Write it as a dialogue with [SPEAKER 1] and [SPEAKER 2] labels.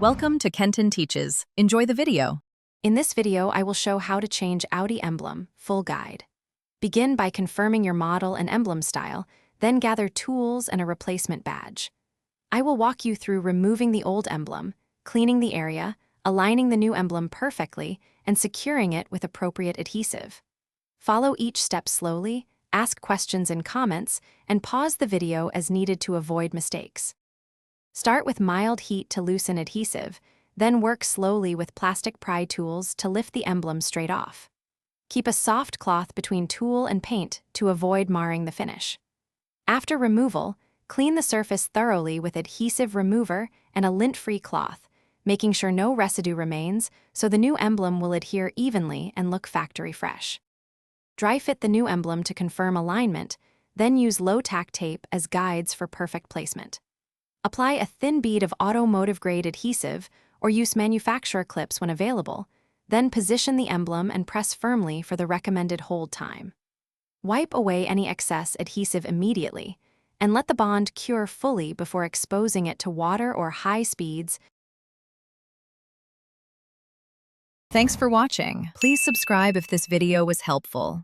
[SPEAKER 1] Welcome to Kenton Teaches. Enjoy the video.
[SPEAKER 2] In this video, I will show how to change Audi Emblem, full guide. Begin by confirming your model and emblem style, then gather tools and a replacement badge. I will walk you through removing the old emblem, cleaning the area, aligning the new emblem perfectly, and securing it with appropriate adhesive. Follow each step slowly, ask questions in comments, and pause the video as needed to avoid mistakes. Start with mild heat to loosen adhesive, then work slowly with plastic pry tools to lift the emblem straight off. Keep a soft cloth between tool and paint to avoid marring the finish. After removal, clean the surface thoroughly with adhesive remover and a lint-free cloth, making sure no residue remains so the new emblem will adhere evenly and look factory fresh. Dry fit the new emblem to confirm alignment, then use low-tack tape as guides for perfect placement. Apply a thin bead of automotive-grade adhesive or use manufacturer clips when available, then position the emblem and press firmly for the recommended hold time. Wipe away any excess adhesive immediately, and let the bond cure fully before exposing it to water or high speeds.
[SPEAKER 1] Thanks for watching. Please subscribe if this video was helpful.